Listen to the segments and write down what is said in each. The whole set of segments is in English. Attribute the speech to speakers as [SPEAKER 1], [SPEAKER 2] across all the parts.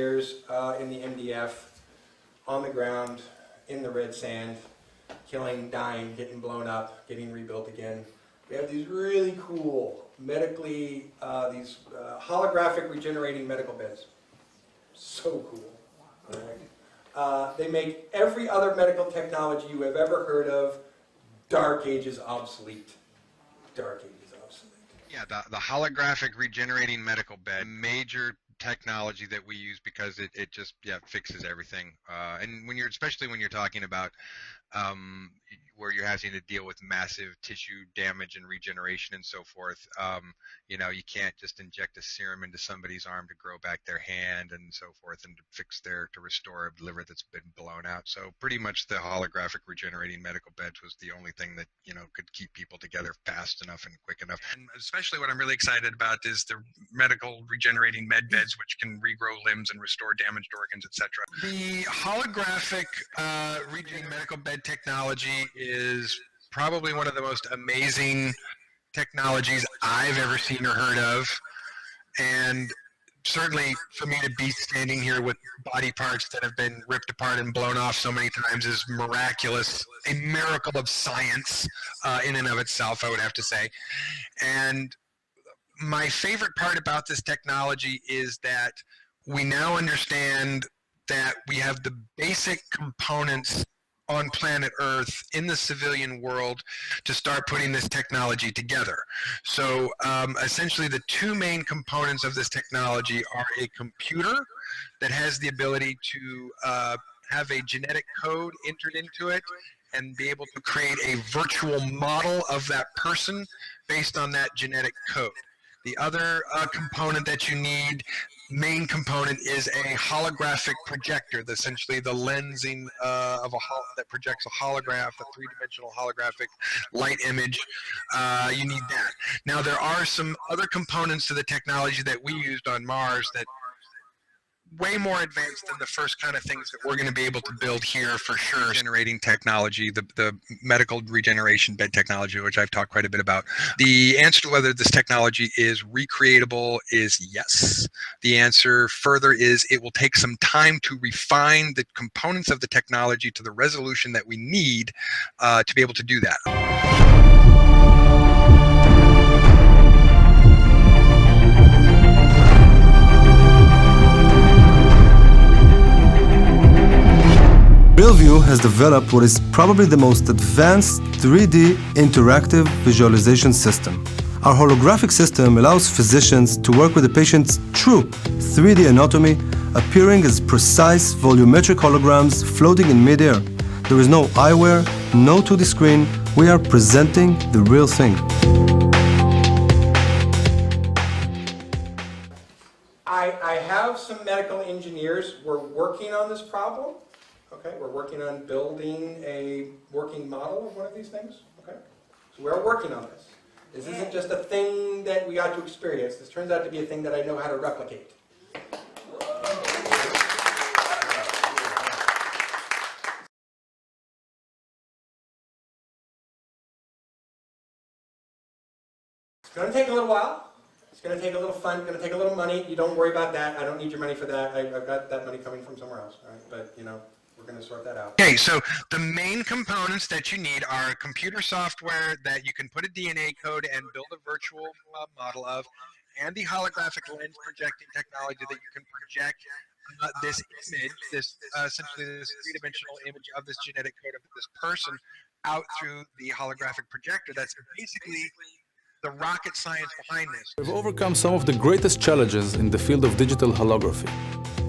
[SPEAKER 1] years in the MDF, on the ground, in the red sand, killing, dying, getting blown up, getting rebuilt again. We have these really cool medically, holographic regenerating medical beds. So cool. Right? They make every other medical technology you have ever heard of dark ages obsolete. Dark ages obsolete.
[SPEAKER 2] Yeah, the holographic regenerating medical bed, major technology that we use because it just fixes everything. And especially when you're talking about where you're having to deal with massive tissue damage and regeneration and so forth, you can't just inject a serum into somebody's arm to grow back their hand and so forth and to restore a liver that's been blown out. So pretty much the holographic regenerating medical beds was the only thing that could keep people together fast enough and quick enough.
[SPEAKER 3] And especially what I'm really excited about is the medical regenerating med beds, which can regrow limbs and restore damaged organs, etc. The holographic regenerating medical bed technology is probably one of the most amazing technologies I've ever seen or heard of, and certainly for me to be standing here with body parts that have been ripped apart and blown off so many times is miraculous, a miracle of science in and of itself, I would have to say. And my favorite part about this technology is that we now understand that we have the basic components on planet Earth in the civilian world to start putting this technology together. So essentially the two main components of this technology are a computer that has the ability to have a genetic code entered into it and be able to create a virtual model of that person based on that genetic code. The other component that you need, main component, is a holographic projector, essentially the lensing that projects a holograph, a three-dimensional holographic light image. You need that. Now there are some other components to the technology that we used on Mars that way more advanced than the first kind of things that we're going to be able to build here for sure. Generating technology, the medical regeneration bed technology, which I've talked quite a bit about. The answer to whether this technology is recreatable is yes. The answer further is it will take some time to refine the components of the technology to the resolution that we need to be able to do that.
[SPEAKER 4] RealView has developed what is probably the most advanced 3D interactive visualization system. Our holographic system allows physicians to work with the patient's true 3D anatomy, appearing as precise volumetric holograms floating in midair. There is no eyewear, no 2D screen. We are presenting the real thing.
[SPEAKER 1] I have some medical engineers. We're working on this problem. Okay, we're working on building a working model of one of these things. Okay, so we're working on this. This isn't just a thing that we got to experience. This turns out to be a thing that I know how to replicate. It's going to take a little while. It's going to take a little fun. It's going to take a little money. You don't worry about that. I don't need your money for that. I've got that money coming from somewhere else. All right, but we're going to sort that out.
[SPEAKER 3] Okay, so the main components that you need are computer software that you can put a DNA code and build a virtual model of, and the holographic lens projecting technology that you can project this image, essentially this three-dimensional image of this genetic code of this person out through the holographic projector. That's basically the rocket science behind this.
[SPEAKER 5] We've overcome some of the greatest challenges in the field of digital holography.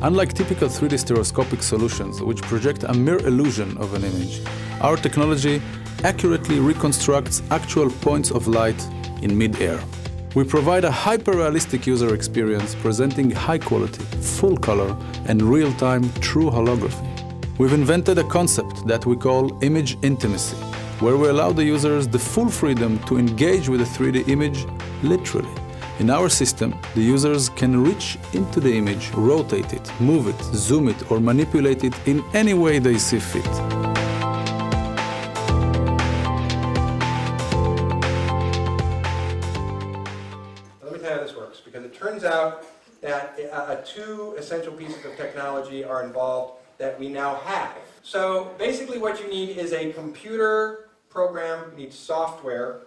[SPEAKER 5] Unlike typical 3D stereoscopic solutions, which project a mere illusion of an image, our technology accurately reconstructs actual points of light in mid-air. We provide a hyper-realistic user experience presenting high-quality, full-color, and real-time true holography. We've invented a concept that we call image intimacy, where we allow the users the full freedom to engage with a 3D image literally. In our system, the users can reach into the image, rotate it, move it, zoom it, or manipulate it in any way they see fit.
[SPEAKER 1] Let me tell you how this works, because it turns out that two essential pieces of technology are involved that we now have. So basically what you need is a computer program, you need software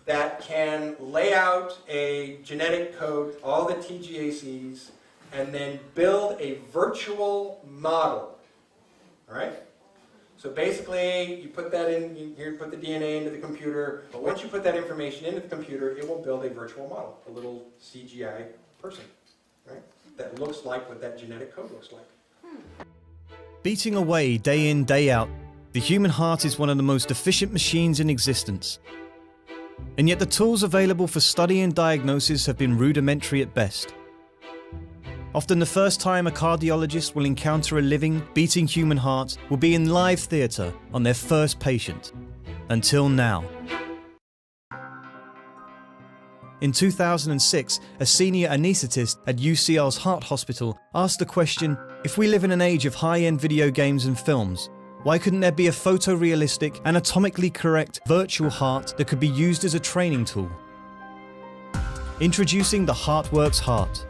[SPEAKER 1] that can lay out a genetic code, all the TGACs, and then build a virtual model. All right? So basically, you put that in, you put the DNA into the computer, but once you put that information into the computer, it will build a virtual model, a little CGI person, right? That looks like what that genetic code looks like.
[SPEAKER 6] Beating away day in, day out, the human heart is one of the most efficient machines in existence. And yet the tools available for study and diagnosis have been rudimentary at best. Often the first time a cardiologist will encounter a living, beating human heart will be in live theatre on their first patient. Until now. In 2006, a senior anaesthetist at UCL's Heart Hospital asked the question, if we live in an age of high-end video games and films, why couldn't there be a photorealistic, anatomically correct virtual heart that could be used as a training tool? Introducing the HeartWorks Heart.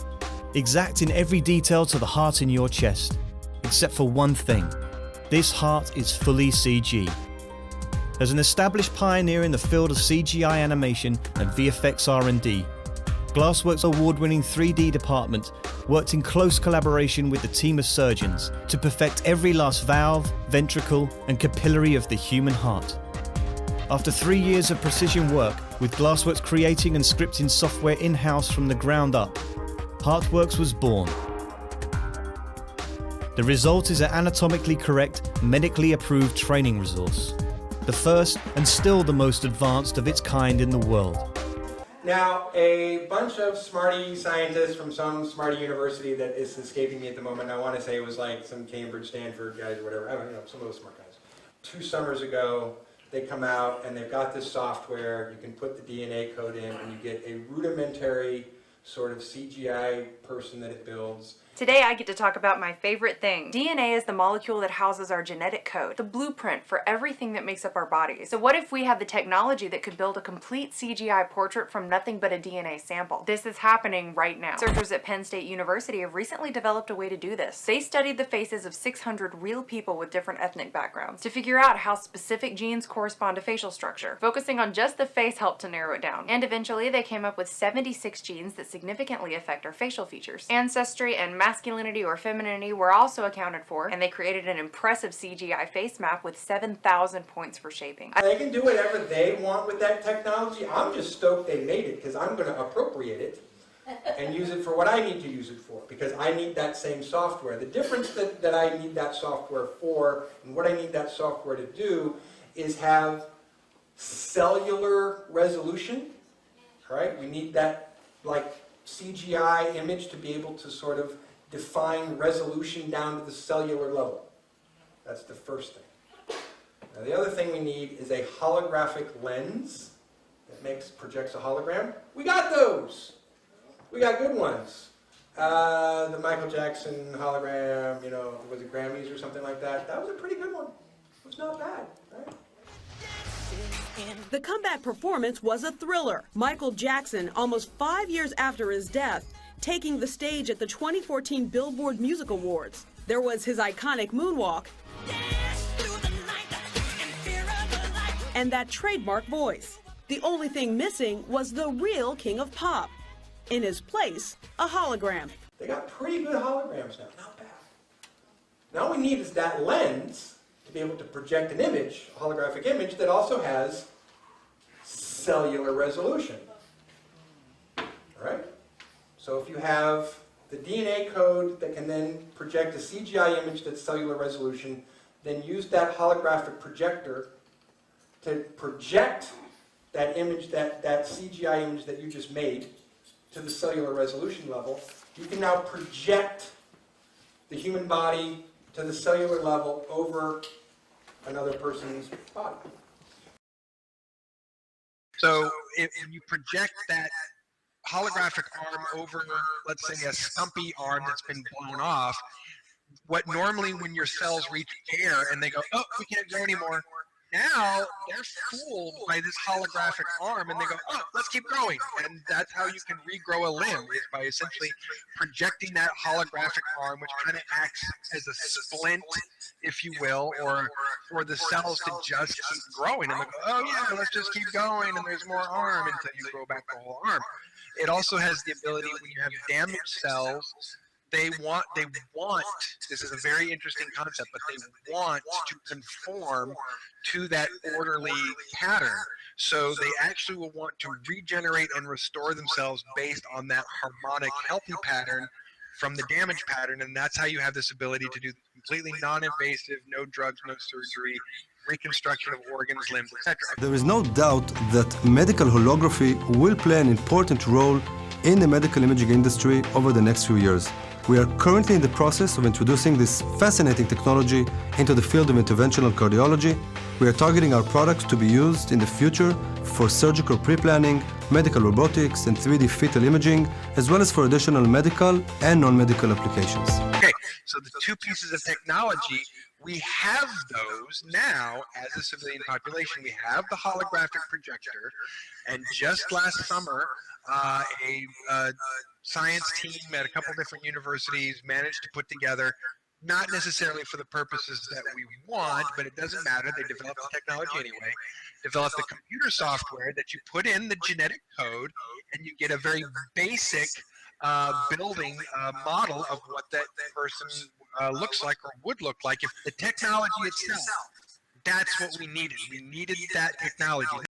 [SPEAKER 6] Exact in every detail to the heart in your chest, except for one thing. This heart is fully CG. As an established pioneer in the field of CGI animation and VFX R&D, Glassworks' award-winning 3D department worked in close collaboration with the team of surgeons to perfect every last valve, ventricle, and capillary of the human heart. After 3 years of precision work, with Glassworks creating and scripting software in-house from the ground up, HeartWorks was born. The result is an anatomically correct, medically approved training resource. The first and still the most advanced of its kind in the world.
[SPEAKER 1] Now, a bunch of smarty scientists from some smarty university that is escaping me at the moment, I want to say it was like some Cambridge, Stanford guys or whatever, I don't know, some of those smart guys. 2 summers ago, they come out and they've got this software, you can put the DNA code in and you get a rudimentary sort of CGI person that it builds.
[SPEAKER 7] Today I get to talk about my favorite thing. DNA is the molecule that houses our genetic code, the blueprint for everything that makes up our bodies. So what if we had the technology that could build a complete CGI portrait from nothing but a DNA sample? This is happening right now. Researchers at Penn State University have recently developed a way to do this. They studied the faces of 600 real people with different ethnic backgrounds to figure out how specific genes correspond to facial structure. Focusing on just the face helped to narrow it down. And eventually they came up with 76 genes that significantly affect our facial features. Ancestry and masculinity or femininity were also accounted for, and they created an impressive CGI face map with 7,000 points for shaping.
[SPEAKER 1] They can do whatever they want with that technology. I'm just stoked they made it because I'm going to appropriate it and use it for what I need to use it for, because I need that same software. The difference that I need that software for and what I need that software to do is have cellular resolution. All right, we need that like CGI image to be able to sort of define resolution down to the cellular level. That's the first thing. Now the other thing we need is a holographic lens that projects a hologram. We got those. We got good ones. The Michael Jackson hologram, you know, was it Grammys or something like that? That was a pretty good one. It was not bad, right?
[SPEAKER 8] The comeback performance was a thriller. Michael Jackson, almost 5 years after his death, taking the stage at the 2014 Billboard Music Awards. There was his iconic moonwalk and that trademark voice. The only thing missing was the real king of pop. In his place, a hologram.
[SPEAKER 1] They got pretty good holograms now, not bad. Now all we need is that lens to be able to project an image, a holographic image, that also has cellular resolution. All right? So if you have the DNA code that can then project a CGI image that's cellular resolution, then use that holographic projector to project that image, that CGI image that you just made to the cellular resolution level. You can now project the human body to the cellular level over another person's body.
[SPEAKER 3] So if you project that holographic arm over, let's say, a stumpy arm that's been blown off, what normally when your cells reach air and they go, oh, we can't go anymore, Now they're fooled by this holographic arm, and they go, "Oh, let's keep going." And that's how you can regrow a limb, is by essentially projecting that holographic arm, which kind of acts as a splint, if you will, or for the cells to just keep growing. And they go, "Oh yeah, let's just keep going," and there's more arm until you grow back the whole arm. It also has the ability, when you have damaged cells, they want, this is a very interesting concept, but they want to conform to that orderly pattern. So they actually will want to regenerate and restore themselves based on that harmonic, healthy pattern from the damage pattern. And that's how you have this ability to do completely non-invasive, no drugs, no surgery, reconstruction of organs, limbs, etc.
[SPEAKER 4] There is no doubt that medical holography will play an important role in the medical imaging industry over the next few years. We are currently in the process of introducing this fascinating technology into the field of interventional cardiology. We are targeting our products to be used in the future for surgical pre-planning, medical robotics, and 3D fetal imaging, as well as for additional medical and non-medical applications.
[SPEAKER 3] Okay, so the two pieces of technology, we have those now as a civilian population. We have the holographic projector, and just last summer, a science team at a couple different universities managed to put together, not necessarily for the purposes that we want, but it doesn't matter, they developed the technology anyway, developed the computer software that you put in the genetic code, and you get a very basic building model of what that person looks like or would look like. If the technology itself, that's what we needed. We needed that technology.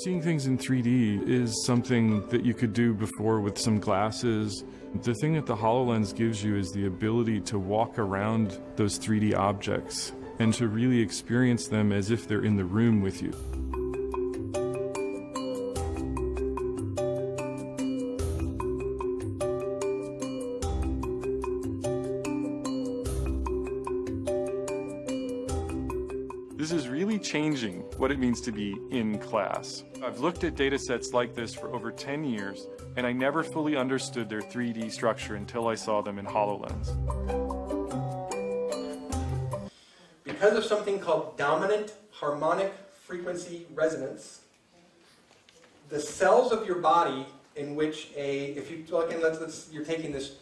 [SPEAKER 9] Seeing things in 3D is something that you could do before with some glasses. The thing that the HoloLens gives you is the ability to walk around those 3D objects and to really experience them as if they're in the room with you. This is really changing what it means to be in class. I've looked at data sets like this for over 10 years, and I never fully understood their 3D structure until I saw them in HoloLens.
[SPEAKER 1] Because of something called dominant harmonic frequency resonance, the cells of your body in which if you look in, you're taking this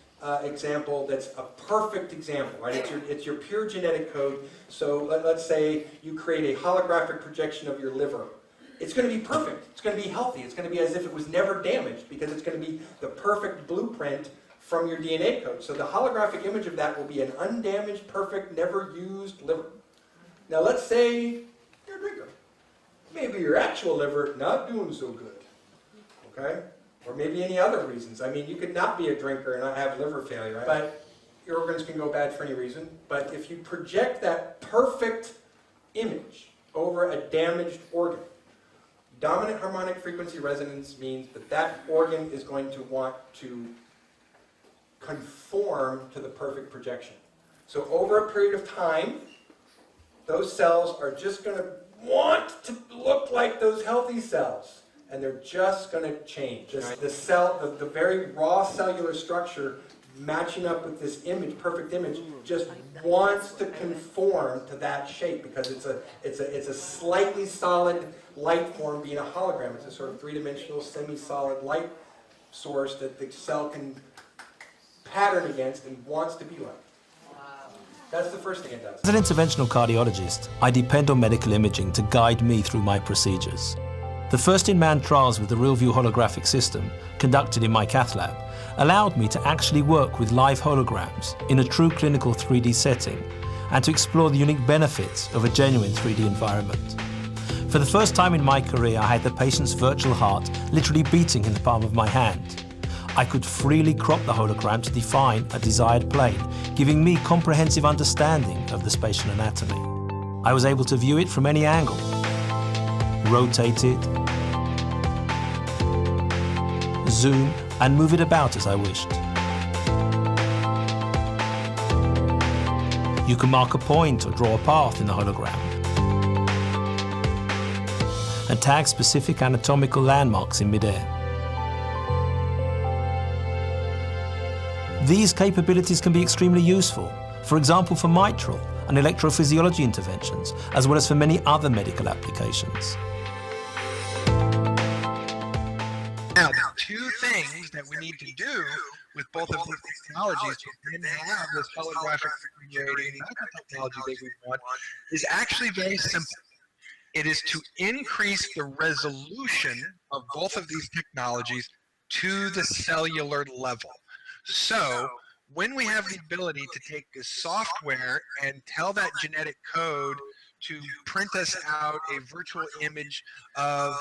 [SPEAKER 1] example that's a perfect example, right? It's your pure genetic code. So let's say you create a holographic projection of your liver. It's going to be perfect. It's going to be healthy. It's going to be as if it was never damaged, because it's going to be the perfect blueprint from your DNA code. So the holographic image of that will be an undamaged, perfect, never used liver. Now let's say you're a drinker. Maybe your actual liver not doing so good, okay? Or maybe any other reasons. I mean, you could not be a drinker and not have liver failure, right? But your organs can go bad for any reason. But if you project that perfect image over a damaged organ, dominant harmonic frequency resonance means that that organ is going to want to conform to the perfect projection. So over a period of time, those cells are just going to want to look like those healthy cells. And they're just going to change. The very raw cellular structure matching up with this image, perfect image, just wants to conform to that shape, because it's a slightly solid light form being a hologram. It's a sort of three-dimensional semi-solid light source that the cell can pattern against and wants to be like. That's the first thing it does.
[SPEAKER 10] As an interventional cardiologist, I depend on medical imaging to guide me through my procedures. The first-in-man trials with the RealView holographic system, conducted in my cath lab, allowed me to actually work with live holograms in a true clinical 3D setting and to explore the unique benefits of a genuine 3D environment. For the first time in my career, I had the patient's virtual heart literally beating in the palm of my hand. I could freely crop the hologram to define a desired plane, giving me comprehensive understanding of the spatial anatomy. I was able to view it from any angle, rotate it, zoom, and move it about as I wished. You can mark a point or draw a path in the hologram. tag specific anatomical landmarks in midair. These capabilities can be extremely useful, for example for mitral and electrophysiology interventions, as well as for many other medical applications.
[SPEAKER 3] Now, the two things that we need to do with both of these technologies to then have this holographic refrigerating medical technology that we want is actually very simple. It is to increase the resolution of both of these technologies to the cellular level. So when we have the ability to take this software and tell that genetic code to print us out a virtual image of,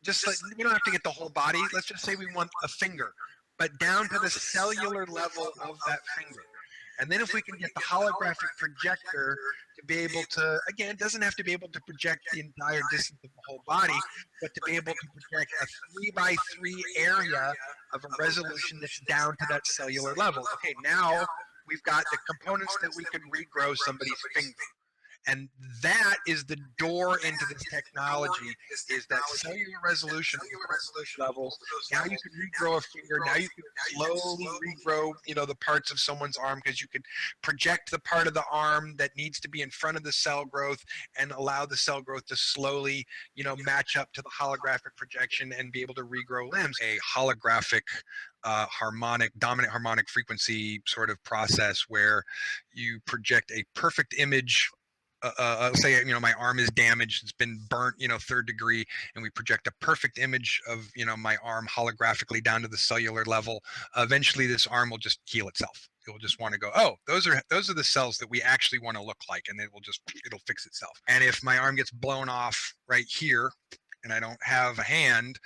[SPEAKER 3] just like, we don't have to get the whole body, let's just say we want a finger, but down to the cellular level of that finger. And then if we can get the holographic projector to be able to, again, it doesn't have to be able to project the entire distance of the whole body, but to be able to project a 3x3 area of a resolution that's down to that cellular level. Okay, now we've got the components that we can regrow somebody's finger. And that is the door into this technology, is that cellular resolution levels. Now you can regrow a finger. Now you can slowly regrow, the parts of someone's arm, because you can project the part of the arm that needs to be in front of the cell growth and allow the cell growth to slowly, match up to the holographic projection and be able to regrow limbs. A holographic dominant harmonic frequency sort of process where you project a perfect image. Say, my arm is damaged, it's been burnt, 3rd degree, and we project a perfect image of, my arm holographically down to the cellular level. Eventually this arm will just heal itself. It will just want to go, oh, those are the cells that we actually want to look like, and it'll fix itself. And if my arm gets blown off right here and I don't have a hand,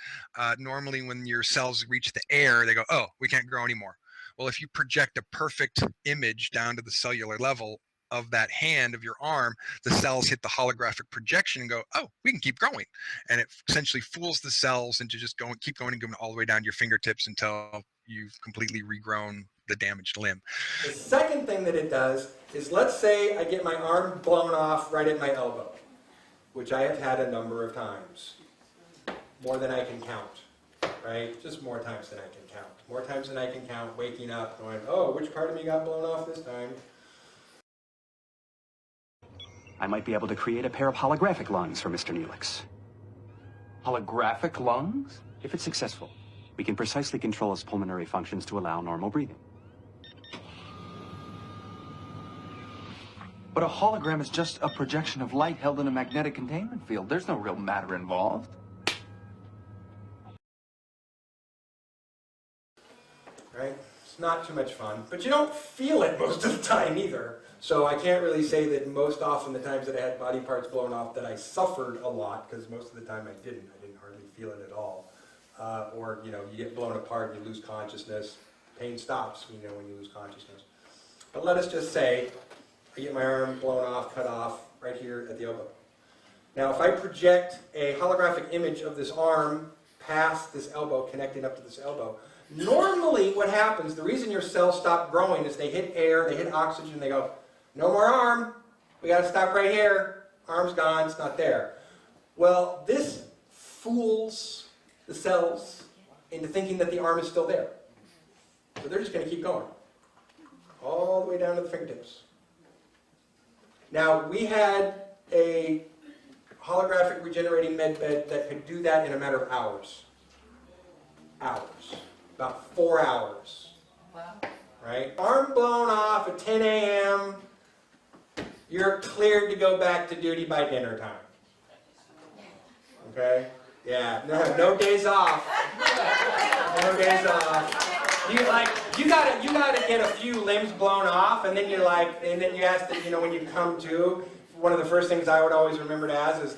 [SPEAKER 3] normally when your cells reach the air, they go, oh, we can't grow anymore. Well, if you project a perfect image down to the cellular level of that hand of your arm, the cells hit the holographic projection and go, oh, we can keep growing. And it essentially fools the cells into just keep going and going all the way down to your fingertips until you've completely regrown the damaged limb.
[SPEAKER 1] The second thing that it does is, let's say I get my arm blown off right at my elbow, which I have had a number of times, more than I can count, right? Just more times than I can count. More times than I can count, waking up going, oh, which part of me got blown off this time?
[SPEAKER 11] I might be able to create a pair of holographic lungs for Mr. Neelix. Holographic lungs? If it's successful, we can precisely control his pulmonary functions to allow normal breathing.
[SPEAKER 12] But a hologram is just a projection of light held in a magnetic containment field. There's no real matter involved.
[SPEAKER 1] Right? It's not too much fun, but you don't feel it most of the time either. So I can't really say that most often the times that I had body parts blown off that I suffered a lot, because most of the time I didn't hardly feel it at all. Or, you get blown apart, you lose consciousness. Pain stops, when you lose consciousness. But let us just say I get my arm blown off, cut off, right here at the elbow. Now if I project a holographic image of this arm past this elbow, connecting up to this elbow, normally what happens, the reason your cells stop growing is they hit air, they hit oxygen, they go, no more arm, we got to stop right here, arm's gone, it's not there. Well, this fools the cells into thinking that the arm is still there. So they're just going to keep going, all the way down to the fingertips. Now, we had a holographic regenerating med bed that could do that in a matter of hours. About 4 hours. Wow. Right? Arm blown off at 10 a.m., you're cleared to go back to duty by dinner time. Okay? Yeah, no days off. No days off. You gotta get a few limbs blown off, and then you ask that, when you come to, one of the first things I would always remember to ask is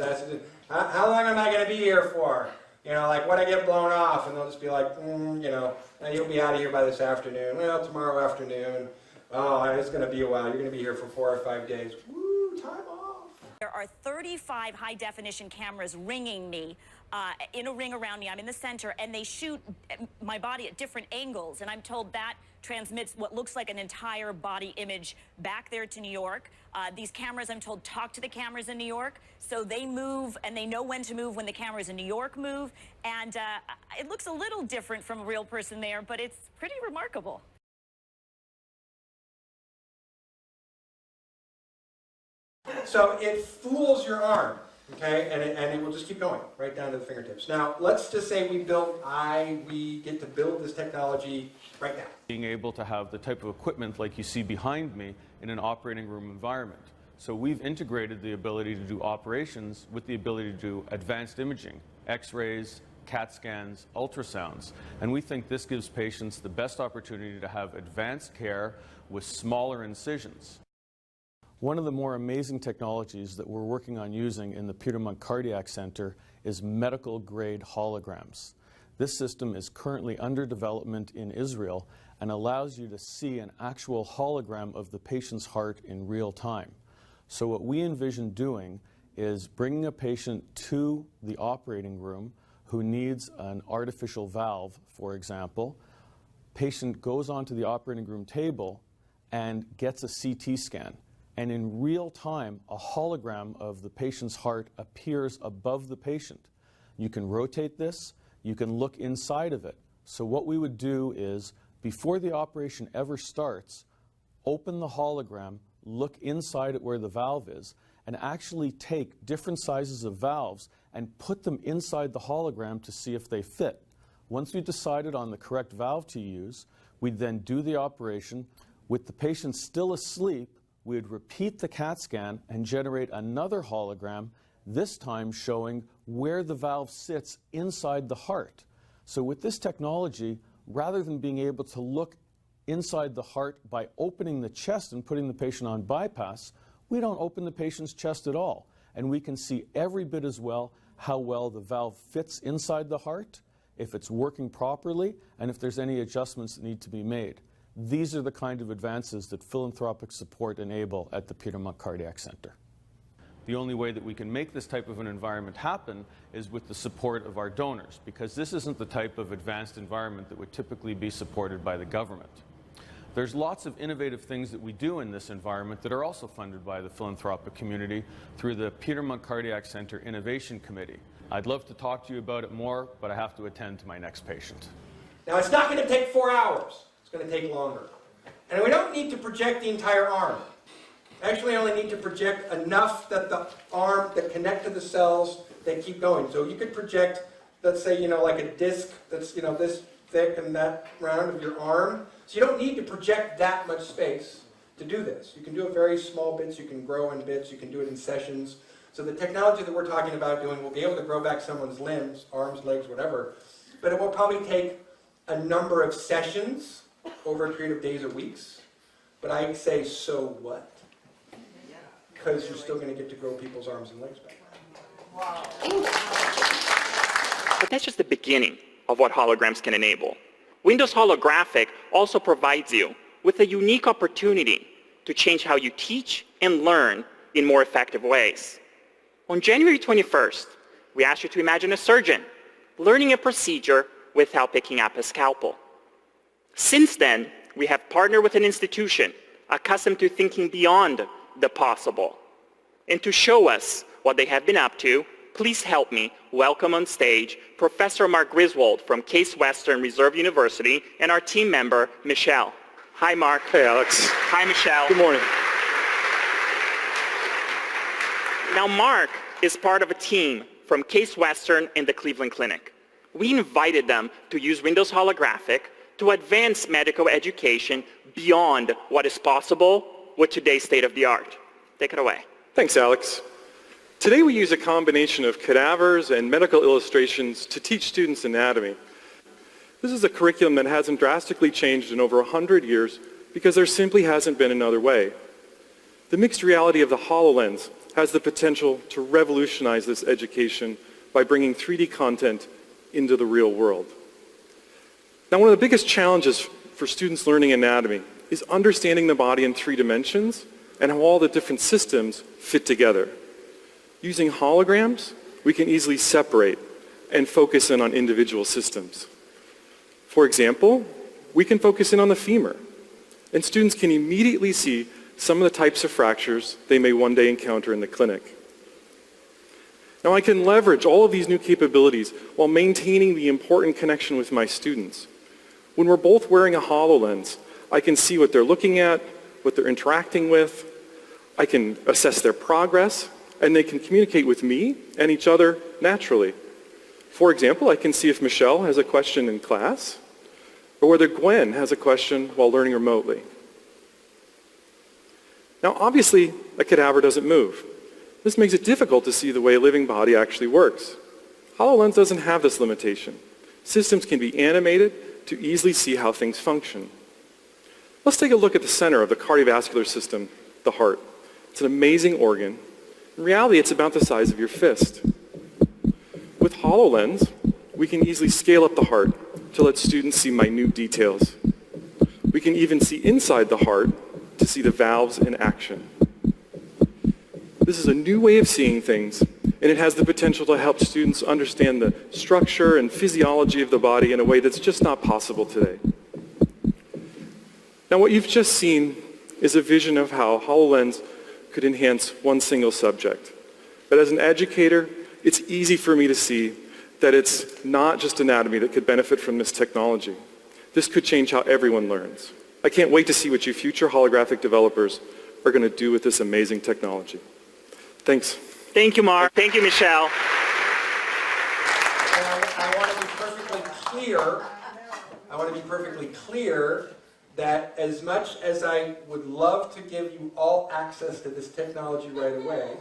[SPEAKER 1] how long am I gonna be here for? When I get blown off, and they'll just be like, you'll be out of here by this afternoon. Well, tomorrow afternoon. Oh, it's going to be a while. You're going to be here for 4 or 5 days. Woo, time off.
[SPEAKER 13] There are 35 high-definition cameras ringing me in a ring around me. I'm in the center, and they shoot my body at different angles, and I'm told that transmits what looks like an entire body image back there to New York. These cameras, I'm told, talk to the cameras in New York, so they move, and they know when to move when the cameras in New York move, and it looks a little different from a real person there, but it's pretty remarkable.
[SPEAKER 1] So it fools your arm, okay, and it will just keep going right down to the fingertips. Now, let's just say we get to build this technology right now.
[SPEAKER 14] Being able to have the type of equipment like you see behind me in an operating room environment. So we've integrated the ability to do operations with the ability to do advanced imaging, X-rays, CAT scans, ultrasounds, and we think this gives patients the best opportunity to have advanced care with smaller incisions. One of the more amazing technologies that we're working on using in the Peter Monk Cardiac Center is medical-grade holograms. This system is currently under development in Israel and allows you to see an actual hologram of the patient's heart in real time. So what we envision doing is bringing a patient to the operating room who needs an artificial valve, for example. Patient goes onto the operating room table and gets a CT scan. And in real time, a hologram of the patient's heart appears above the patient. You can rotate this, you can look inside of it. So what we would do is, before the operation ever starts, open the hologram, look inside at where the valve is, and actually take different sizes of valves and put them inside the hologram to see if they fit. Once we decided on the correct valve to use, we'd then do the operation. With the patient still asleep, we would repeat the CAT scan and generate another hologram, this time showing where the valve sits inside the heart. So with this technology, rather than being able to look inside the heart by opening the chest and putting the patient on bypass, we don't open the patient's chest at all. And we can see every bit as well how well the valve fits inside the heart, if it's working properly, and if there's any adjustments that need to be made. These are the kind of advances that philanthropic support enable at the Peter Monk Cardiac Center. The only way that we can make this type of an environment happen is with the support of our donors, because this isn't the type of advanced environment that would typically be supported by the government. There's lots of innovative things that we do in this environment that are also funded by the philanthropic community through the Peter Monk Cardiac Center Innovation Committee. I'd love to talk to you about it more, but I have to attend to my next patient.
[SPEAKER 1] Now, it's not going to take 4 hours. It's going to take longer. And we don't need to project the entire arm. Actually, I only need to project enough that the arm that connect to the cells, they keep going. So you could project, let's say, like a disc that's, this thick and that round of your arm. So you don't need to project that much space to do this. You can do it very small bits, you can grow in bits, you can do it in sessions. So the technology that we're talking about doing will be able to grow back someone's limbs, arms, legs, whatever, but it will probably take a number of sessions over a period of days or weeks. But I say, so what? Because you're still going to get to grow people's arms and legs back.
[SPEAKER 15] Wow. But that's just the beginning of what holograms can enable. Windows Holographic also provides you with a unique opportunity to change how you teach and learn in more effective ways. On January 21st, we asked you to imagine a surgeon learning a procedure without picking up a scalpel. Since then, we have partnered with an institution accustomed to thinking beyond the possible. And to show us what they have been up to, please help me welcome on stage Professor Mark Griswold from Case Western Reserve University and our team member, Michelle. Hi, Mark.
[SPEAKER 16] Hey, Alex.
[SPEAKER 15] Hi, Michelle.
[SPEAKER 16] Good morning.
[SPEAKER 15] Now, Mark is part of a team from Case Western and the Cleveland Clinic. We invited them to use Windows Holographic to advance medical education beyond what is possible with today's state-of-the-art. Take it away.
[SPEAKER 16] Thanks, Alex. Today we use a combination of cadavers and medical illustrations to teach students anatomy. This is a curriculum that hasn't drastically changed in over 100 years because there simply hasn't been another way. The mixed reality of the HoloLens has the potential to revolutionize this education by bringing 3D content into the real world. Now, one of the biggest challenges for students learning anatomy is understanding the body in 3 dimensions and how all the different systems fit together. Using holograms, we can easily separate and focus in on individual systems. For example, we can focus in on the femur, and students can immediately see some of the types of fractures they may one day encounter in the clinic. Now I can leverage all of these new capabilities while maintaining the important connection with my students. When we're both wearing a HoloLens, I can see what they're looking at, what they're interacting with, I can assess their progress, and they can communicate with me and each other naturally. For example, I can see if Michelle has a question in class, or whether Gwen has a question while learning remotely. Now obviously, a cadaver doesn't move. This makes it difficult to see the way a living body actually works. HoloLens doesn't have this limitation. Systems can be animated to easily see how things function. Let's take a look at the center of the cardiovascular system, the heart. It's an amazing organ. In reality, it's about the size of your fist. With HoloLens, we can easily scale up the heart to let students see minute details. We can even see inside the heart to see the valves in action. This is a new way of seeing things, and it has the potential to help students understand the structure and physiology of the body in a way that's just not possible today. Now what you've just seen is a vision of how HoloLens could enhance one single subject. But as an educator, it's easy for me to see that it's not just anatomy that could benefit from this technology. This could change how everyone learns. I can't wait to see what you future holographic developers are going to do with this amazing technology. Thanks.
[SPEAKER 15] Thank you, Mark. Thank you, Michelle.
[SPEAKER 1] I want to be perfectly clear that as much as I would love to give you all access to this technology right away,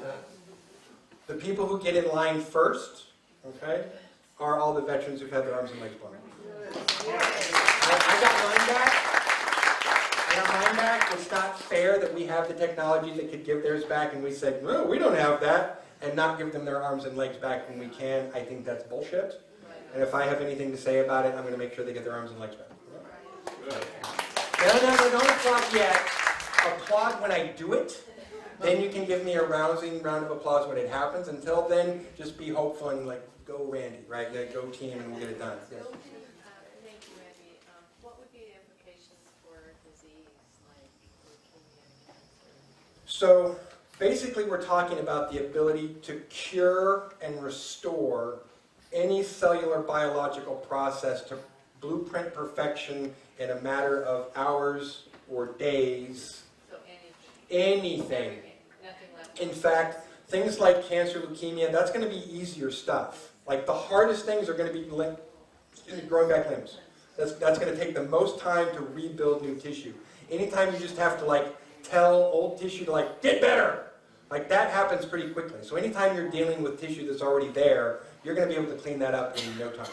[SPEAKER 1] the people who get in line first, okay, are all the veterans who've had their arms and legs blown. I got mine back. It's not fair that we have the technology that could give theirs back and we said, no, we don't have that, and not give them their arms and legs back when we can. I think that's bullshit. And if I have anything to say about it, I'm going to make sure they get their arms and legs back. No, don't applaud yet. Applaud when I do it. Then you can give me a rousing round of applause when it happens. Until then, just be hopeful and like, go Randy, right? Go team, and we'll get it done. Yes.
[SPEAKER 17] Thank you, Randy. What would be the implications for disease like leukemia and cancer?
[SPEAKER 1] So basically, we're talking about the ability to cure and restore any cellular biological process to blueprint perfection in a matter of hours or days.
[SPEAKER 17] So
[SPEAKER 1] anything. In fact, things like cancer, leukemia, that's going to be easier stuff. Like the hardest things are going to be growing back limbs. That's going to take the most time to rebuild new tissue. Anytime you just have to like tell old tissue to like get better, like that happens pretty quickly. So anytime you're dealing with tissue that's already there, you're going to be able to clean that up in no time.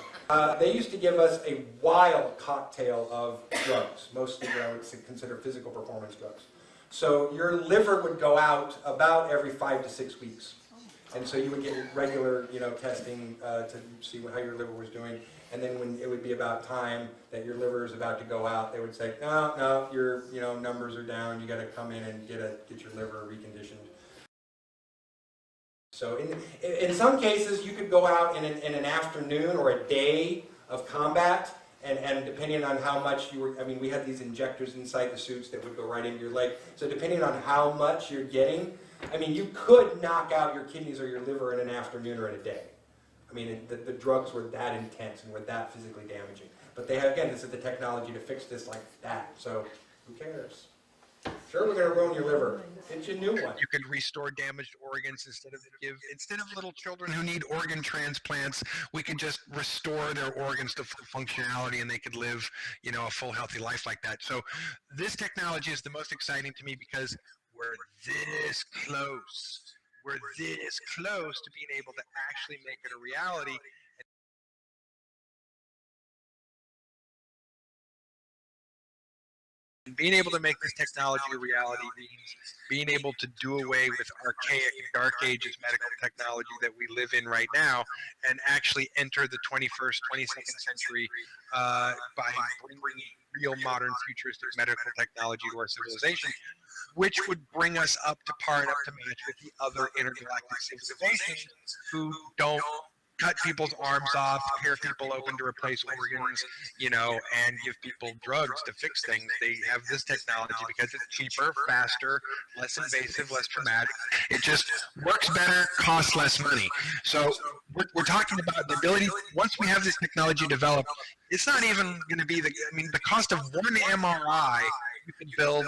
[SPEAKER 1] They used to give us a wild cocktail of drugs, mostly what I would consider physical performance drugs. So your liver would go out about every 5 to 6 weeks. And so you would get regular, testing to see how your liver was doing. And then when it would be about time that your liver is about to go out, they would say, no, your numbers are down. You got to come in and get your liver reconditioned. So in some cases, you could go out in an afternoon or a day of combat, and depending on how much you were, we had these injectors inside the suits that would go right into your leg. So depending on how much you're getting, you could knock out your kidneys or your liver in an afternoon or in a day. The drugs were that intense and were that physically damaging. But they have, again, this is the technology to fix this like that. So who cares? Sure, we're going to ruin your liver. It's a new one.
[SPEAKER 3] You can restore damaged organs instead of little children who need organ transplants. We can just restore their organs to full functionality, and they could live, a full, healthy life like that. So this technology is the most exciting to me because we're this close. We're this close to being able to actually make it a reality. And being able to make this technology a reality means being able to do away with archaic dark ages medical technology that we live in right now and actually enter the 21st, 22nd century by bringing real modern futuristic medical technology to our civilization, which would bring us up to par and up to match with the other intergalactic civilizations who don't cut people's arms off, tear people open to replace organs, you know, and give people drugs to fix things. They have this technology because it's cheaper, faster, less invasive, less traumatic. It just works better, costs less money. So we're talking about the ability, once we have this technology developed, it's not even going to be the cost of one MRI, you can build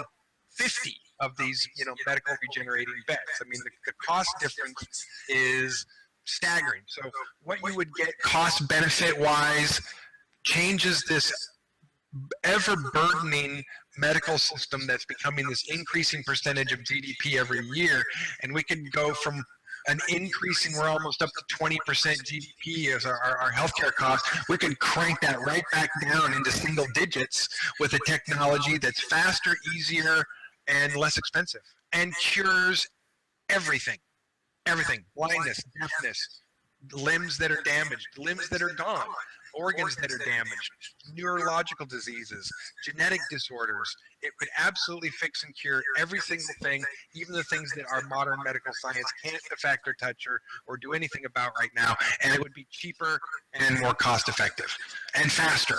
[SPEAKER 3] 50 of these, you know, medical regenerating beds. I mean, the cost difference is staggering. So what you would get cost benefit wise changes this ever burdening medical system that's becoming this increasing percentage of GDP every year. And we could go from an increasing, we're almost up to 20% GDP as our healthcare costs. We could crank that right back down into single digits with a technology that's faster, easier, and less expensive, and cures everything. Everything, blindness, deafness, limbs that are damaged, limbs that are gone, organs that are damaged, neurological diseases, genetic disorders. It could absolutely fix and cure every single thing, even the things that our modern medical science can't affect or touch or do anything about right now, and it would be cheaper and more cost effective and faster.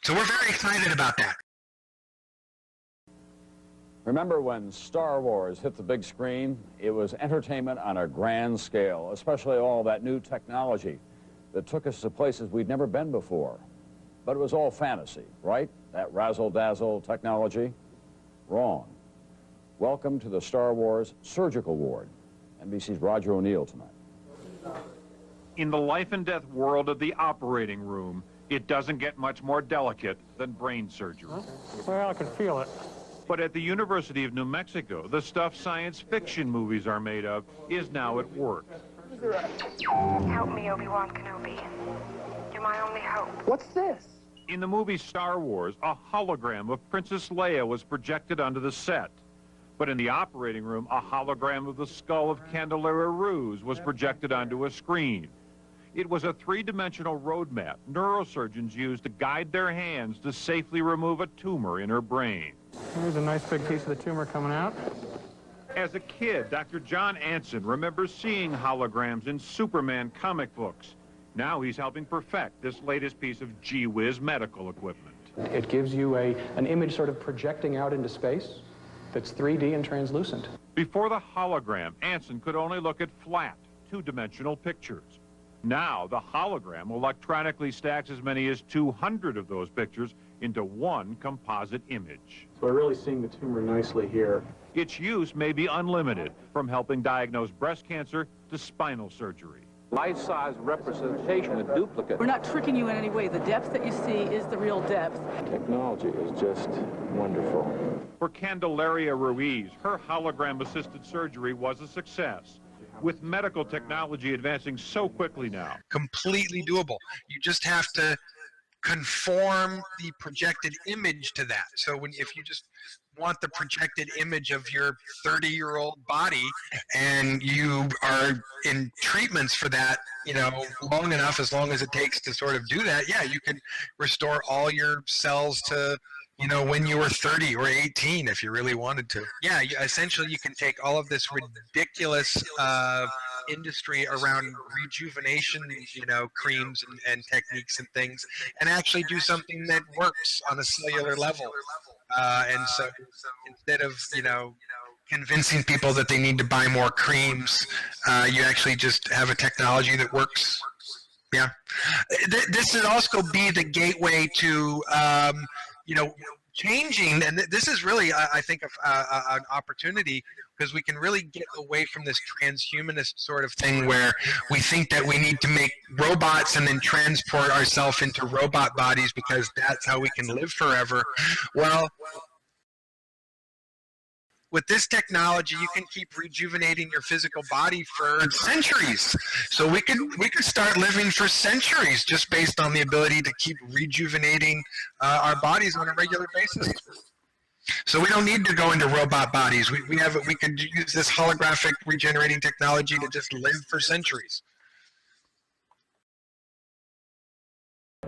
[SPEAKER 3] So we're very excited about that.
[SPEAKER 18] Remember when Star Wars hit the big screen? It was entertainment on a grand scale, especially all that new technology that took us to places we'd never been before. But it was all fantasy, right? That razzle-dazzle technology? Wrong. Welcome to the Star Wars Surgical Ward. NBC's Roger O'Neill tonight.
[SPEAKER 19] In the life and death world of the operating room, it doesn't get much more delicate than brain surgery.
[SPEAKER 20] Well, I can feel it.
[SPEAKER 19] But at the University of New Mexico, the stuff science fiction movies are made of is now at work.
[SPEAKER 21] Help me, Obi-Wan Kenobi. You're my only hope.
[SPEAKER 19] What's this? In the movie Star Wars, a hologram of Princess Leia was projected onto the set. But in the operating room, a hologram of the skull of Candelaria Ruse was projected onto a screen. It was a three-dimensional roadmap neurosurgeons used to guide their hands to safely remove a tumor in her brain.
[SPEAKER 20] Here's a nice big piece of the tumor coming out.
[SPEAKER 19] As a kid, Dr. John Anson remembers seeing holograms in Superman comic books. Now he's helping perfect this latest piece of gee-whiz medical equipment.
[SPEAKER 20] It gives you an image sort of projecting out into space that's 3D and translucent.
[SPEAKER 19] Before the hologram, Anson could only look at flat, two-dimensional pictures. Now, the hologram electronically stacks as many as 200 of those pictures into one composite image.
[SPEAKER 20] So we're really seeing the tumor nicely here.
[SPEAKER 19] Its use may be unlimited, from helping diagnose breast cancer to spinal surgery.
[SPEAKER 22] Life-size representation, a duplicate.
[SPEAKER 23] We're not tricking you in any way. The depth that you see is the real depth.
[SPEAKER 22] Technology is just wonderful.
[SPEAKER 19] For Candelaria Ruiz, her hologram-assisted surgery was a success. With medical technology advancing so quickly now. Completely doable. You just have to conform the projected image to that. So if you just want the projected image of your 30-year-old body and you are in treatments for that, you know, long enough, as long as it takes to sort of do that, yeah, you can restore all your cells to, you know, when you were 30 or 18 if you really wanted to. Yeah, essentially you can take all of this ridiculous industry around rejuvenation, you know, creams and techniques and things, and actually do something that works on a cellular level. And so instead of, you know, convincing people that they need to buy more creams, you actually just have a technology that works. Yeah. This would also be the gateway to, you know, changing, and this is really, I think, an opportunity, because we can really get away from this transhumanist sort of thing where we think that we need to make robots and then transport ourselves into robot bodies because that's how we can live forever. Well, with this technology, you can keep rejuvenating your physical body for centuries. So we could start living for centuries just based on the ability to keep rejuvenating our bodies on a regular basis. So we don't need to go into robot bodies. We could use this holographic regenerating technology to just live for centuries.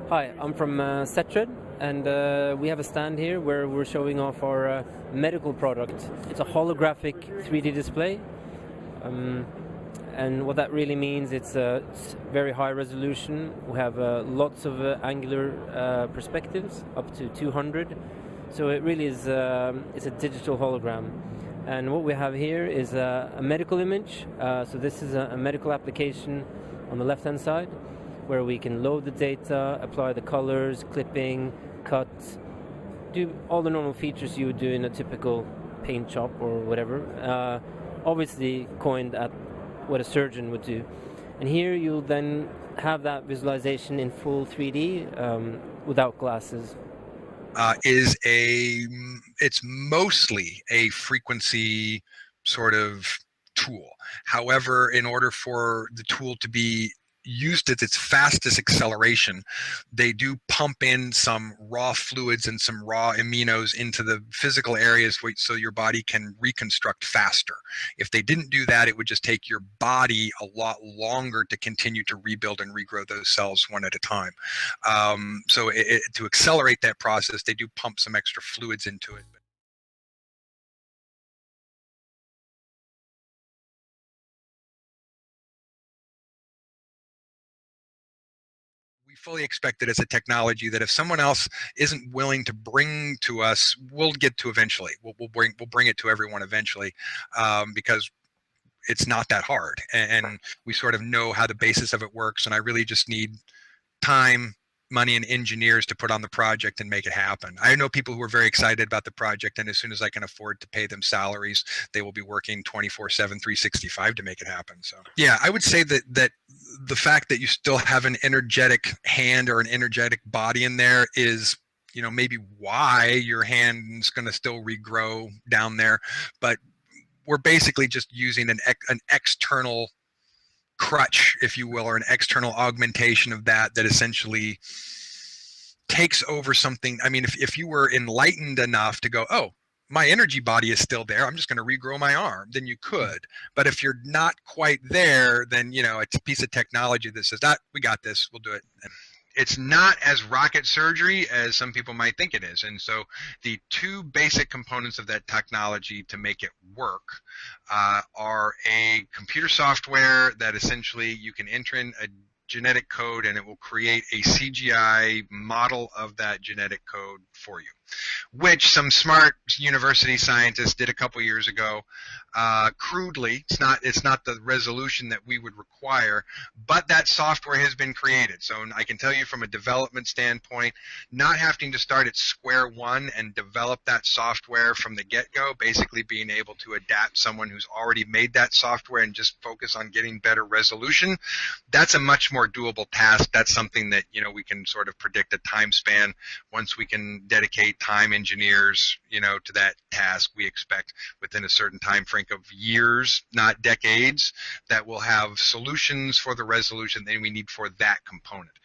[SPEAKER 24] Hi, I'm from Setred, and we have a stand here where we're showing off our medical product. It's a holographic 3D display, and what that really means, it's very high resolution. We have lots of angular perspectives, up to 200. So it really is it's a digital hologram. And what we have here is a medical image. So this is a medical application on the left-hand side, where we can load the data, apply the colors, clipping, cut, do all the normal features you would do in a typical paint shop or whatever. Obviously coined at what a surgeon would do. And here you'll then have that visualization in full 3D without glasses.
[SPEAKER 3] It's mostly a frequency sort of tool. However, in order for the tool to be used at its fastest acceleration, they do pump in some raw fluids and some raw aminos into the physical areas so your body can reconstruct faster. If they didn't do that, it would just take your body a lot longer to continue to rebuild and regrow those cells one at a time. So to accelerate that process, they do pump some extra fluids into it. We fully expect that it's a technology that if someone else isn't willing to bring to us, we'll get to eventually. We'll bring it to everyone eventually, because it's not that hard, and we sort of know how the basis of it works. And I really just need time, money, and engineers to put on the project and make it happen. I know people who are very excited about the project, and as soon as I can afford to pay them salaries, they will be working 24/7, 365 to make it happen. So yeah, I would say that the fact that you still have an energetic hand or an energetic body in there is, maybe why your hand's going to still regrow down there. But we're basically just using an external crutch, if you will, or an external augmentation of that essentially takes over something. I mean, if you were enlightened enough to go, oh, my energy body is still there, I'm just going to regrow my arm, then you could. But if you're not quite there, then, it's a piece of technology that says, we got this, we'll do it. It's not as rocket surgery as some people might think it is. And so the two basic components of that technology to make it work are a computer software that essentially you can enter in a genetic code and it will create a CGI model of that genetic code for you, which some smart university scientists did a couple years ago. Crudely, it's not the resolution that we would require, but that software has been created. So I can tell you from a development standpoint, not having to start at square one and develop that software from the get-go, basically being able to adapt someone who's already made that software and just focus on getting better resolution, that's a much more doable task. That's something that, we can sort of predict a time span. Once we can dedicate time, engineers, to that task, we expect within a certain time frame of years, not decades, that we'll have solutions for the resolution that we need for that component.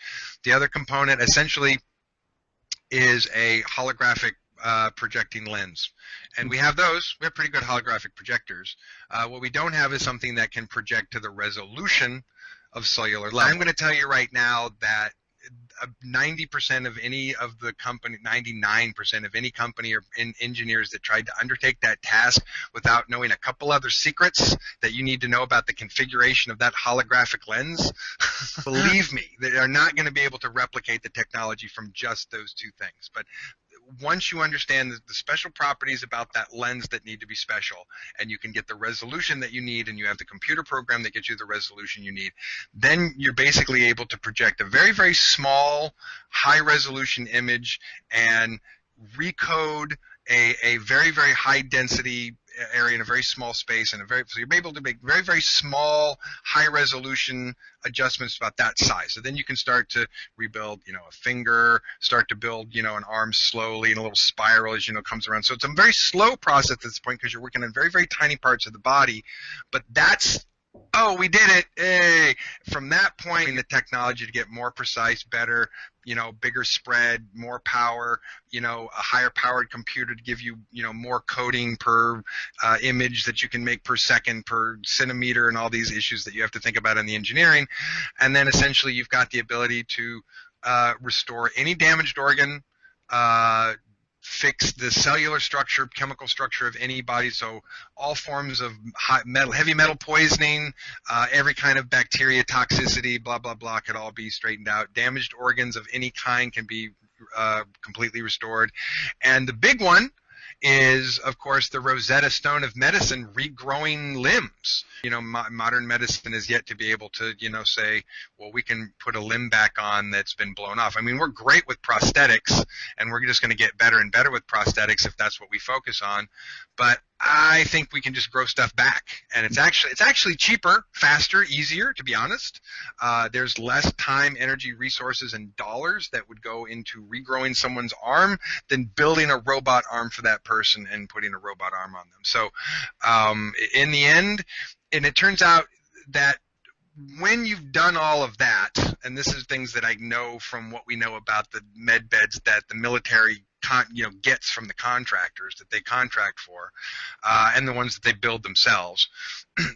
[SPEAKER 3] The other component essentially is a holographic projecting lens. And we have those. We have pretty good holographic projectors. What we don't have is something that can project to the resolution of cellular level. I'm going to tell you right now that 90% of any of the company, 99% of any company or engineers that tried to undertake that task without knowing a couple other secrets that you need to know about the configuration of that holographic lens, believe me, they are not going to be able to replicate the technology from just those two things. But once you understand the special properties about that lens that need to be special, and you can get the resolution that you need, and you have the computer program that gets you the resolution you need, then you're basically able to project a very, very small, high-resolution image and recode a very, very high-density area in a very small space, and so you're able to make very, very small, high-resolution adjustments about that size. So then you can start to rebuild, a finger, start to build, an arm slowly in a little spiral as comes around. So it's a very slow process at this point because you're working on very, very tiny parts of the body. But that's, oh, we did it! Hey! From that point, the technology to get more precise, better, bigger spread, more power, a higher powered computer to give you, more coding per image that you can make per second, per centimeter, and all these issues that you have to think about in the engineering. And then essentially you've got the ability to restore any damaged organ fix the cellular structure, chemical structure of any body. So all forms of heavy metal poisoning, every kind of bacteria toxicity, blah, blah, blah, could all be straightened out. Damaged organs of any kind can be completely restored. And the big one is, of course, the Rosetta Stone of medicine, regrowing limbs. You know, modern medicine is yet to be able to, you know, say, well, we can put a limb back on that's been blown off. I mean, we're great with prosthetics, and we're just going to get better and better with prosthetics if that's what we focus on. But I think we can just grow stuff back, and it's actually cheaper, faster, easier, to be honest. There's less time, energy, resources, and dollars that would go into regrowing someone's arm than building a robot arm for that person and putting a robot arm on them. So in the end, and it turns out that when you've done all of that, and this is things that I know from what we know about the med beds that the military gets from the contractors that they contract for, and the ones that they build themselves,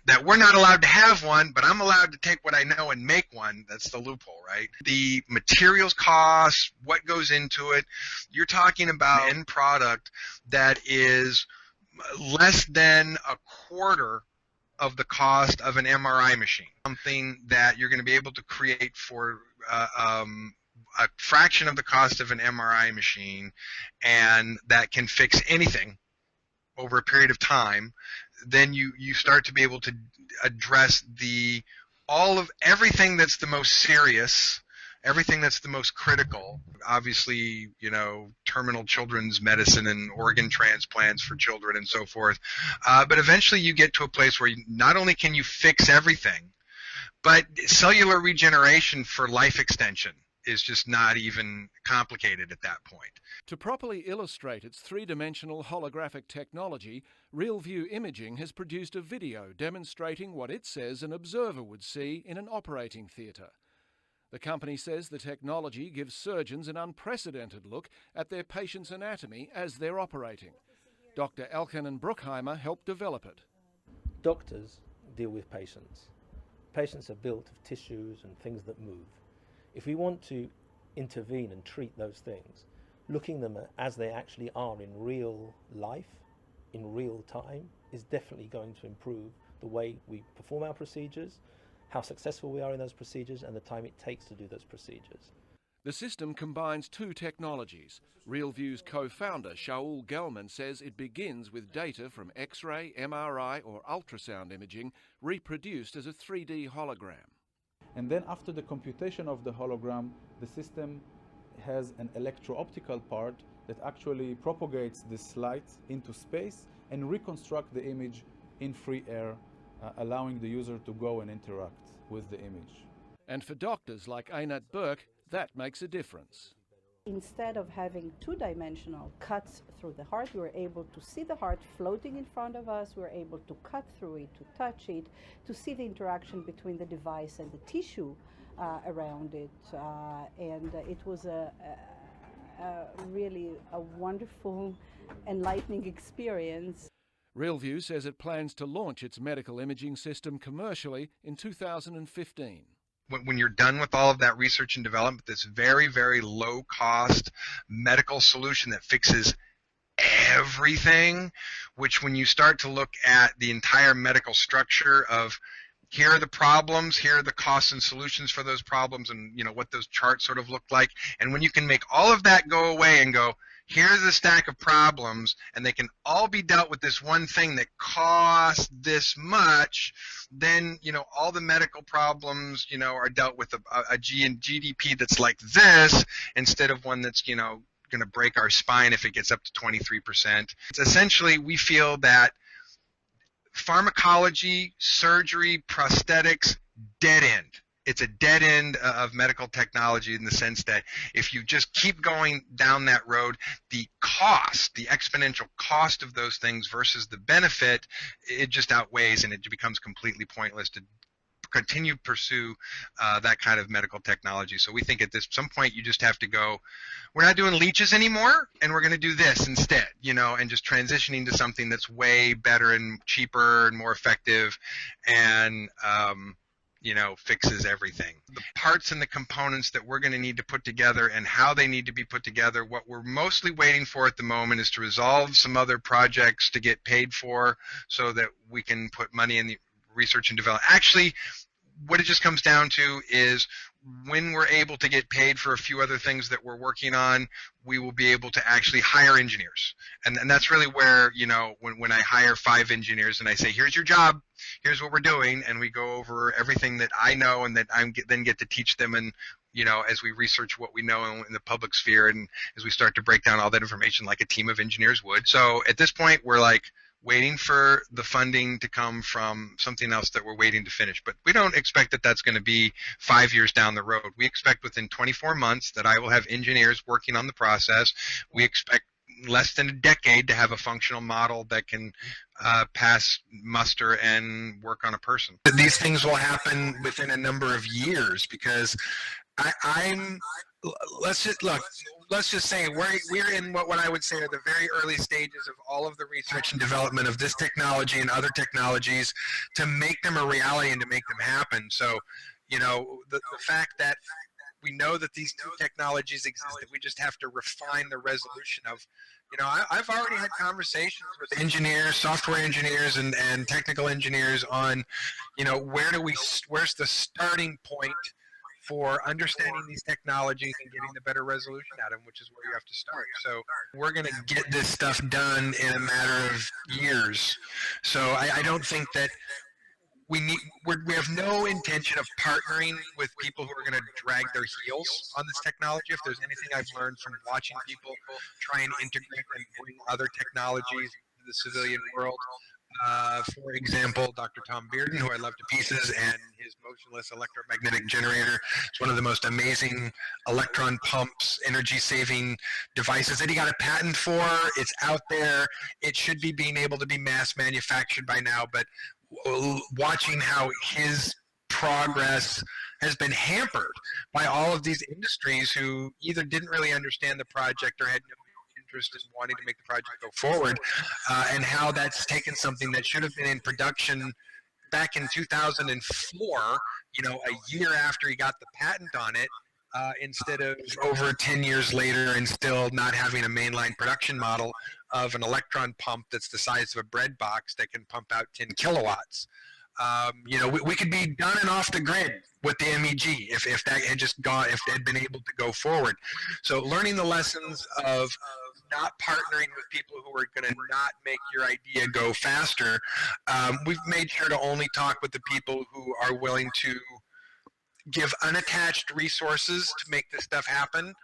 [SPEAKER 3] that we're not allowed to have one, but I'm allowed to take what I know and make one. That's the loophole, right? The materials cost, what goes into it, you're talking about an end product that is less than a quarter of the cost of an MRI machine, something that you're going to be able to create for a fraction of the cost of an MRI machine, and that can fix anything over a period of time. Then you start to be able to address everything that's the most serious, everything that's the most critical. Obviously, you know, terminal children's medicine and organ transplants for children and so forth. But eventually you get to a place where not only can you fix everything, but cellular regeneration for life extension is just not even complicated at that point.
[SPEAKER 2] To properly illustrate its three-dimensional holographic technology, RealView Imaging has produced a video demonstrating what it says an observer would see in an operating theatre. The company says the technology gives surgeons an unprecedented look at their patient's anatomy as they're operating. Dr. Elkanan Bruckheimer helped develop it.
[SPEAKER 10] Doctors deal with patients. Patients are built of tissues and things that move. If we want to intervene and treat those things, looking them as they actually are in real life, in real time, is definitely going to improve the way we perform our procedures, how successful we are in those procedures, and the time it takes to do those procedures.
[SPEAKER 2] The system combines two technologies. RealView's co-founder, Shaul Gelman, says it begins with data from X-ray, MRI or ultrasound imaging reproduced as a 3D hologram.
[SPEAKER 5] And then after the computation of the hologram, the system has an electro-optical part that actually propagates this light into space and reconstruct the image in free air, allowing the user to go and interact with the image.
[SPEAKER 2] And for doctors like Einat Burke, that makes a difference.
[SPEAKER 6] Instead of having two-dimensional cuts through the heart, we were able to see the heart floating in front of us. We were able to cut through it, to touch it, to see the interaction between the device and the tissue around it. And it was really a wonderful, enlightening experience.
[SPEAKER 2] RealView says it plans to launch its medical imaging system commercially in 2015.
[SPEAKER 3] When you're done with all of that research and development, this very, very low-cost medical solution that fixes everything, which when you start to look at the entire medical structure of here are the problems, here are the costs and solutions for those problems, and you know what those charts sort of look like, and when you can make all of that go away and go, here's a stack of problems, and they can all be dealt with this one thing that costs this much, then, you know, all the medical problems, you know, are dealt with a GDP that's like this instead of one that's, you know, going to break our spine if it gets up to 23%. It's essentially, we feel that pharmacology, surgery, prosthetics, dead end. It's a dead end of medical technology in the sense that if you just keep going down that road, the cost, the exponential cost of those things versus the benefit, it just outweighs, and it becomes completely pointless to continue to pursue that kind of medical technology. So we think at some point you just have to go, we're not doing leeches anymore, and we're going to do this instead, you know, and just transitioning to something that's way better and cheaper and more effective, and fixes everything. The parts and the components that we're going to need to put together and how they need to be put together, what we're mostly waiting for at the moment is to resolve some other projects to get paid for so that we can put money in the research and development. Actually, what it just comes down to is when we're able to get paid for a few other things that we're working on, we will be able to actually hire engineers. And that's really where, when I hire 5 engineers and I say, here's your job, here's what we're doing, and we go over everything that I know and that then get to teach them, and as we research what we know in the public sphere, and as we start to break down all that information like a team of engineers would. So at this point, we're like waiting for the funding to come from something else that we're waiting to finish. But we don't expect that that's going to be 5 years down the road. We expect within 24 months that I will have engineers working on the process. We expect less than a decade to have a functional model that can pass muster and work on a person. These things will happen within a number of years because let's just say we're in what I would say are the very early stages of all of the research and development of this technology and other technologies to make them a reality and to make them happen. So, the fact that we know that these two technologies exist, that we just have to refine the resolution of, I've already had conversations with engineers, software engineers, and technical engineers on, where's the starting point for understanding these technologies and getting the better resolution out of them, which is where you have to start. So we're going to get this stuff done in a matter of years. So I don't think that we have no intention of partnering with people who are going to drag their heels on this technology. If there's anything I've learned from watching people try and integrate and bring other technologies into the civilian world, for example, Dr. Tom Bearden, who I love to pieces, and his motionless electromagnetic generator. It's one of the most amazing electron pumps, energy-saving devices that he got a patent for. It's out there. It should be being able to be mass manufactured by now, but watching how his progress has been hampered by all of these industries who either didn't really understand the project or had no interest in wanting to make the project go forward, and how that's taken something that should have been in production back in 2004, a year after he got the patent on it, instead of over 10 years later and still not having a mainline production model of an electron pump that's the size of a bread box that can pump out 10 kilowatts. We could be done and off the grid with the MEG if that had just gone, if they had been able to go forward. So learning the lessons of not partnering with people who are going to not make your idea go faster. We've made sure to only talk with the people who are willing to give unattached resources to make this stuff happen,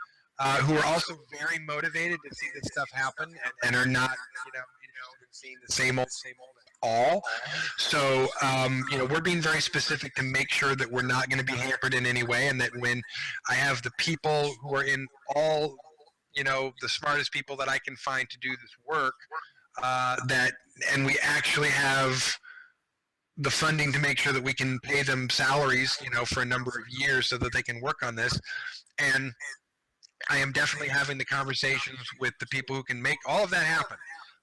[SPEAKER 3] who are also very motivated to see this stuff happen and are not, interested in seeing the same old at all. So, we're being very specific to make sure that we're not going to be hampered in any way, and that when I have the people who are in all, the smartest people that I can find to do this work, and we actually have the funding to make sure that we can pay them salaries, for a number of years so that they can work on this. And I am definitely having the conversations with the people who can make all of that happen.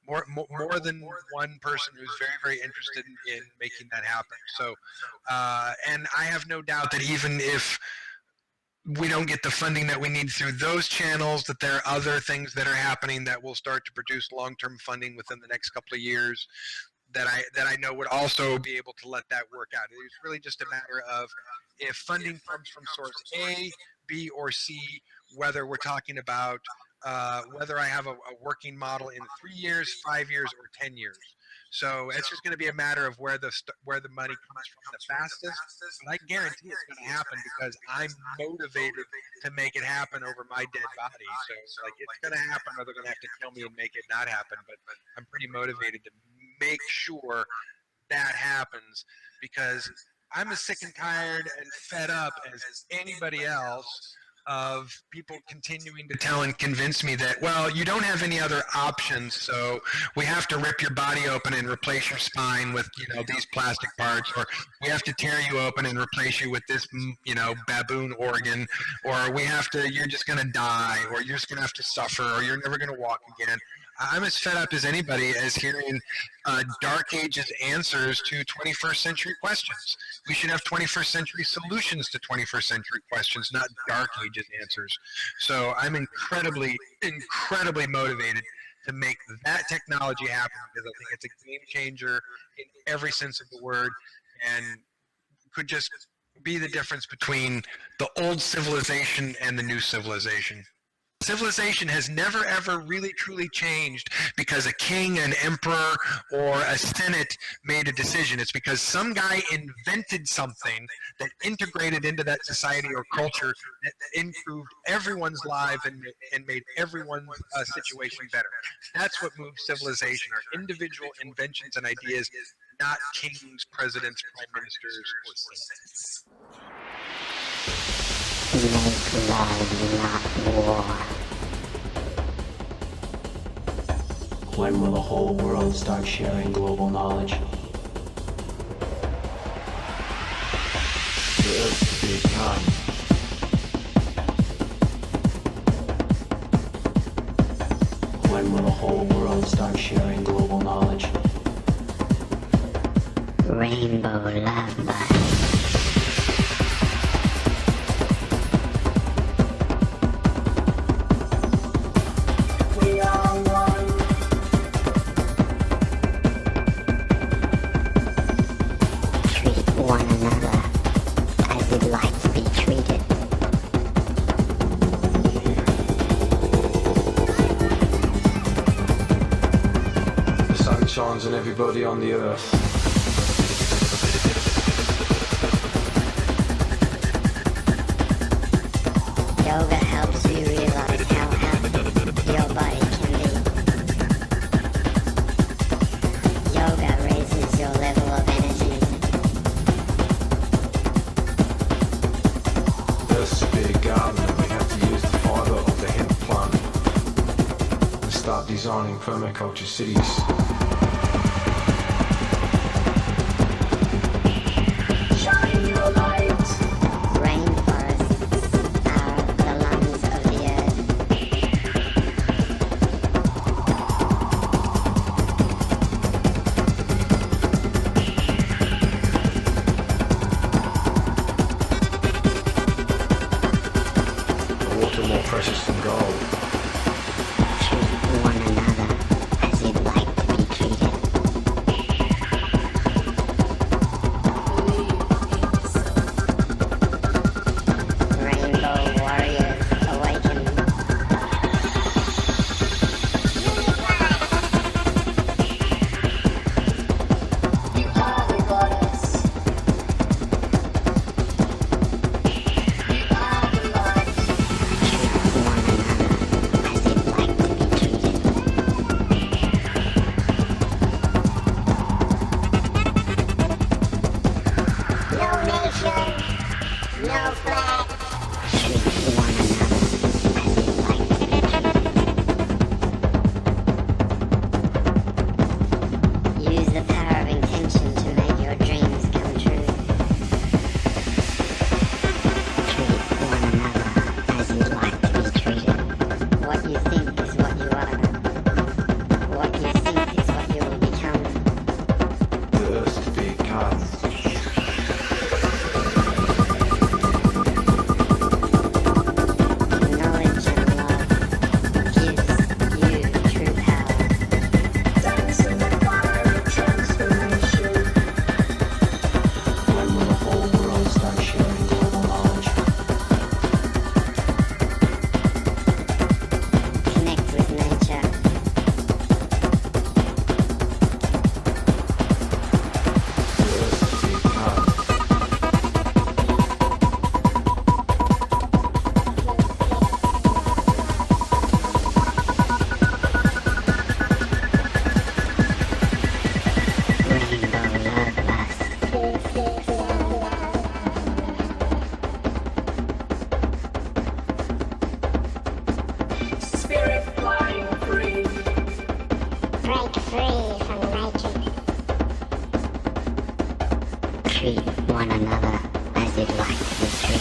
[SPEAKER 3] More than one person who's very, very interested in making that happen. So, and I have no doubt that even if we don't get the funding that we need through those channels, that there are other things that are happening that will start to produce long-term funding within the next couple of years that I know would also be able to let that work out. It's really just a matter of if funding comes from source A, B, or C, whether we're talking about whether I have a working model in 3 years, 5 years, or 10 years. So it's just going to be a matter of where the money comes from the fastest. But I guarantee it's going to happen because I'm motivated to make it happen over my dead body. So it's going to happen, or they're going to have to kill me and make it not happen. But I'm pretty motivated to make sure that happens because I'm as sick and tired and fed up as anybody else of people continuing to tell and convince me that, well, you don't have any other options, so we have to rip your body open and replace your spine with, these plastic parts, or we have to tear you open and replace you with this, baboon organ, or you're just going to die, or you're just going to have to suffer, or you're never going to walk again. I'm as fed up as anybody as hearing Dark Ages answers to 21st century questions. We should have 21st century solutions to 21st century questions, not Dark Ages answers. So I'm incredibly, incredibly motivated to make that technology happen, because I think it's a game changer in every sense of the word, and could just be the difference between the old civilization and the new civilization. Civilization has never, ever really, truly changed because a king, an emperor, or a senate made a decision. It's because some guy invented something that integrated into that society or culture that improved everyone's life and made everyone's situation better. That's what moves civilization, are individual inventions and ideas, not kings, presidents, prime ministers, or senates.
[SPEAKER 4] Make love, not war.
[SPEAKER 10] When will the whole world start sharing global knowledge? The Earth's a big time. When will the whole world start sharing global knowledge?
[SPEAKER 4] Rainbow love bus.
[SPEAKER 22] And everybody on the earth.
[SPEAKER 4] Yoga helps you realize how happy your body can be. Yoga raises your level of energy.
[SPEAKER 22] Earth's a big garden and we have to use the fibre of the hemp plant and start designing permaculture cities.
[SPEAKER 4] Treat one another as you'd like to be treated.